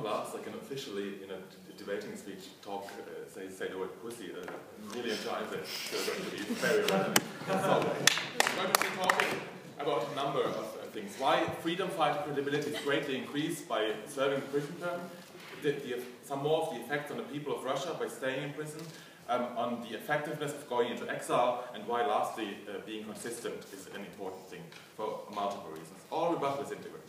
class, I can officially, in a debating speech, talk, say the word pussy a million times. It's going to be very relevant. So, we're going to be talking about a number of things. Why freedom fighter credibility is greatly increased by serving the prison term, some more of the effects on the people of Russia by staying in prison, on the effectiveness of going into exile, and why lastly being consistent is an important thing for multiple reasons. All rebuttal is integrated.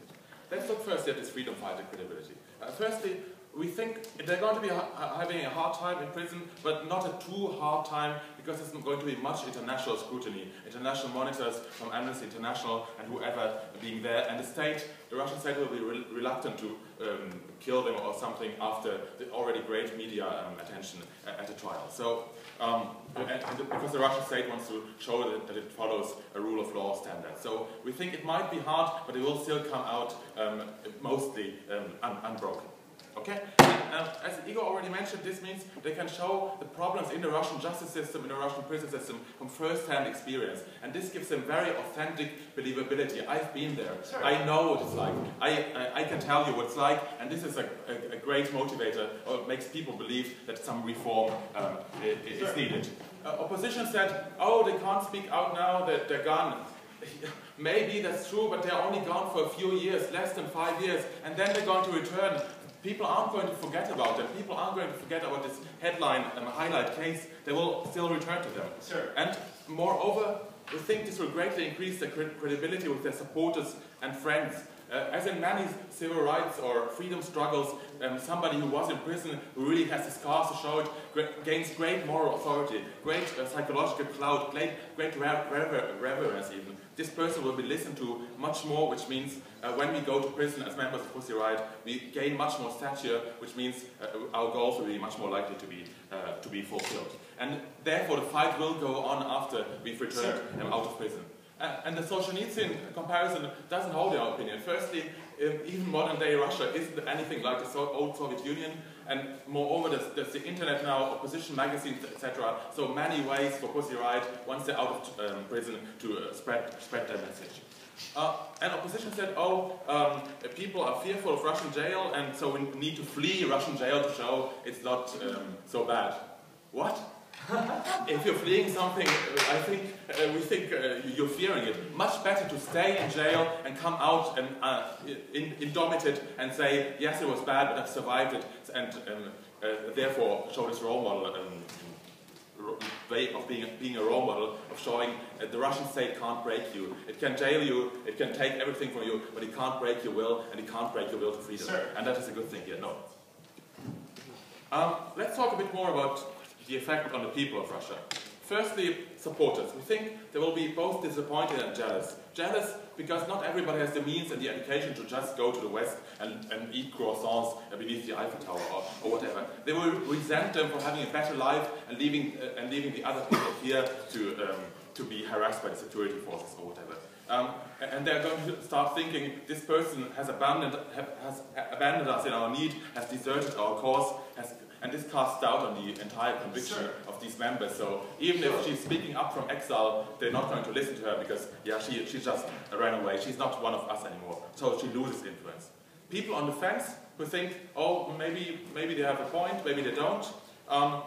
Let's look first at this freedom fighter credibility. Firstly, we think they're going to be having a hard time in prison, but not a too hard time, because there's going to be much international scrutiny, international monitors from Amnesty International and whoever being there, and the Russian state will be reluctant to kill them or something after the already great media attention at the trial. So, because the Russian state wants to show that it follows a rule of law standard. So we think it might be hard, but it will still come out mostly unbroken. Okay? As Igor already mentioned, this means they can show the problems in the Russian justice system, in the Russian prison system, from first-hand experience. And this gives them very authentic believability. I've been there. Sure. I know what it's like. I can tell you what it's like, and this is a great motivator, or it makes people believe that some reform is needed. Opposition said, oh, they can't speak out now, that they're gone. Maybe that's true, but they're only gone for a few years, less than 5 years, and then they're going to return. People aren't going to forget about them. People aren't going to forget about this headline highlight case. They will still return to them. Sure. And moreover, we think this will greatly increase their credibility with their supporters and friends. As in many civil rights or freedom struggles, somebody who was in prison, who really has the scars to show it, gains great moral authority, great psychological clout, great reverence even. This person will be listened to much more, which means when we go to prison as members of Pussy Riot, we gain much more stature, which means our goals will be much more likely to be fulfilled. And therefore the fight will go on after we've returned out of prison. And the Solzhenitsyn comparison doesn't hold in our opinion. Firstly, even modern-day Russia isn't anything like the old Soviet Union, and moreover, there's the internet now, opposition magazines, etc. So many ways for Pussy Riot, once they're out of prison, to spread their message. And opposition said, oh, people are fearful of Russian jail, and so we need to flee Russian jail to show it's not so bad. What? If you're fleeing something, I think we think you're fearing it. Much better to stay in jail and come out and indomited and say, yes, it was bad, but I've survived it, and therefore show this role model way of being a role model, of showing the Russian state can't break you. It can jail you, it can take everything from you, but it can't break your will, and it can't break your will to freedom. Sure. And that is a good thing here. No. Let's talk a bit more about the effect on the people of Russia. Firstly, supporters. We think they will be both disappointed and jealous. Jealous because not everybody has the means and the education to just go to the West and eat croissants beneath the Eiffel Tower or whatever. They will resent them for having a better life and leaving the other people here to be harassed by the security forces or whatever. And they're going to start thinking, this person has abandoned us in our need, has deserted our cause, and this casts doubt on the entire conviction of these members. So even if she's speaking up from exile, they're not going to listen to her because, yeah, she just ran away. She's not one of us anymore. So she loses influence. People on the fence who think, oh, maybe they have a point, maybe they don't, are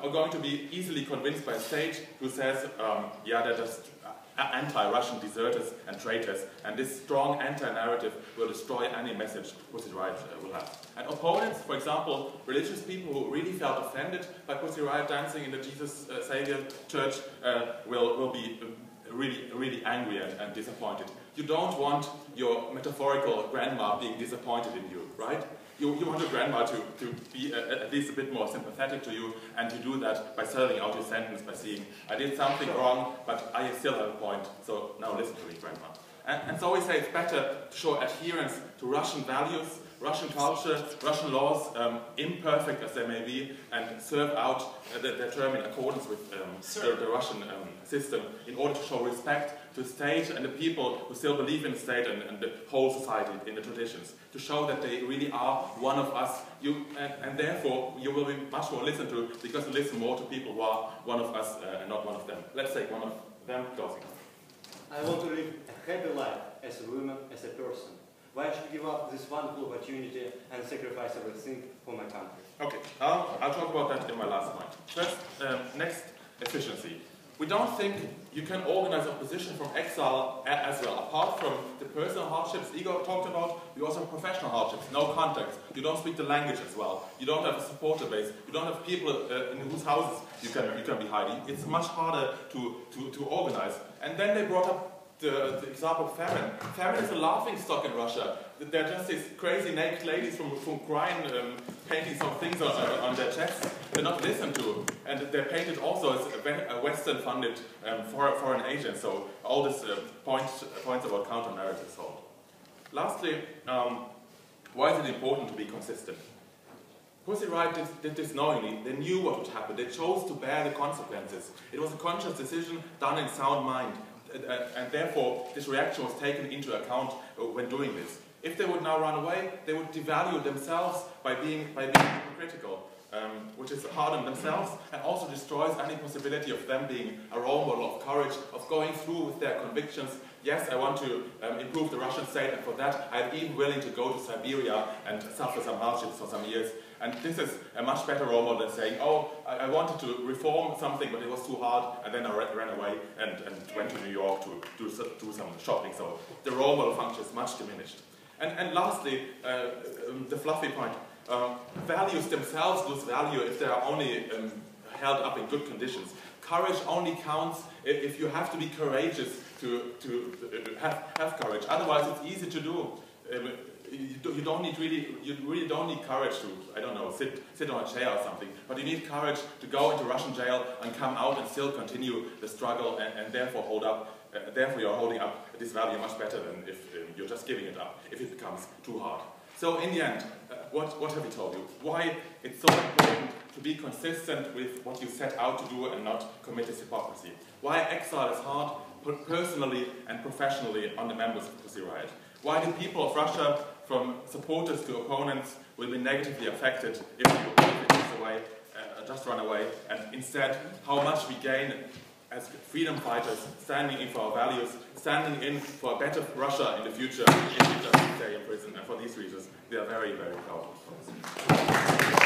going to be easily convinced by a state who says, yeah, they're just anti-Russian deserters and traitors, and this strong anti-narrative will destroy any message Pussy Riot will have. And opponents, for example, religious people who really felt offended by Pussy Riot dancing in the Jesus Savior Church will be really angry and disappointed. You don't want your metaphorical grandma being disappointed in you, right? You want your grandma to be at least a bit more sympathetic to you, and to do that by serving out your sentence, by saying, I did something wrong, but I still have a point, so now listen to me, grandma. And so we say it's better to show adherence to Russian values, Russian culture, Russian laws, imperfect as they may be, and serve out their term in accordance with the Russian system in order to show respect to the state and the people who still believe in the state and the whole society in the traditions, to show that they really are one of us, and therefore you will be much more listened to because you listen more to people who are one of us and not one of them. Let's take one of them closing. I want to live a happy life as a woman, as a person. Why I should give up this wonderful opportunity and sacrifice everything for my country? Okay, I'll talk about that in my last point. First, next, efficiency. We don't think you can organize opposition from exile as well. Apart from the personal hardships Igor talked about, you also have professional hardships, no contacts. You don't speak the language as well. You don't have a supporter base. You don't have people in whose houses you can be hiding. It's much harder to organize. And then they brought up the example of famine. Famine is a laughing stock in Russia. There are just these crazy naked ladies from Ukraine painting some things on their chests. They're not listened to. And they're painted also as a Western-funded foreign agent. So all these points about counter-narratives hold. Lastly, why is it important to be consistent? Pussy Riot did this knowingly. They knew what would happen. They chose to bear the consequences. It was a conscious decision done in sound mind. And therefore, this reaction was taken into account when doing this. If they would now run away, they would devalue themselves by being hypocritical, which is hard on themselves and also destroys any possibility of them being a role model of courage, of going through with their convictions. Yes, I want to improve the Russian state, and for that I'm even willing to go to Siberia and suffer some hardships for some years. And this is a much better role model than saying, oh, I wanted to reform something, but it was too hard, and then I ran away and went to New York to do some shopping. So the role model function is much diminished. And lastly, the fluffy point, values themselves lose value if they are only held up in good conditions. Courage only counts if you have to be courageous to have courage. Otherwise, it's easy to do. You really don't need courage to, I don't know, sit on a chair or something, but you need courage to go into Russian jail and come out and still continue the struggle and therefore hold up, therefore you're holding up this value much better than if you're just giving it up, if it becomes too hard. So in the end, what have we told you? Why it's so important to be consistent with what you set out to do and not commit this hypocrisy. Why exile is hard, personally and professionally, on the members of Pussy Riot. Why the people of Russia, from supporters to opponents, will be negatively affected if you just run away, and instead how much we gain as freedom fighters, standing in for our values, standing in for a better Russia in the future if we just stay in prison. And for these reasons, we are very, very proud of us.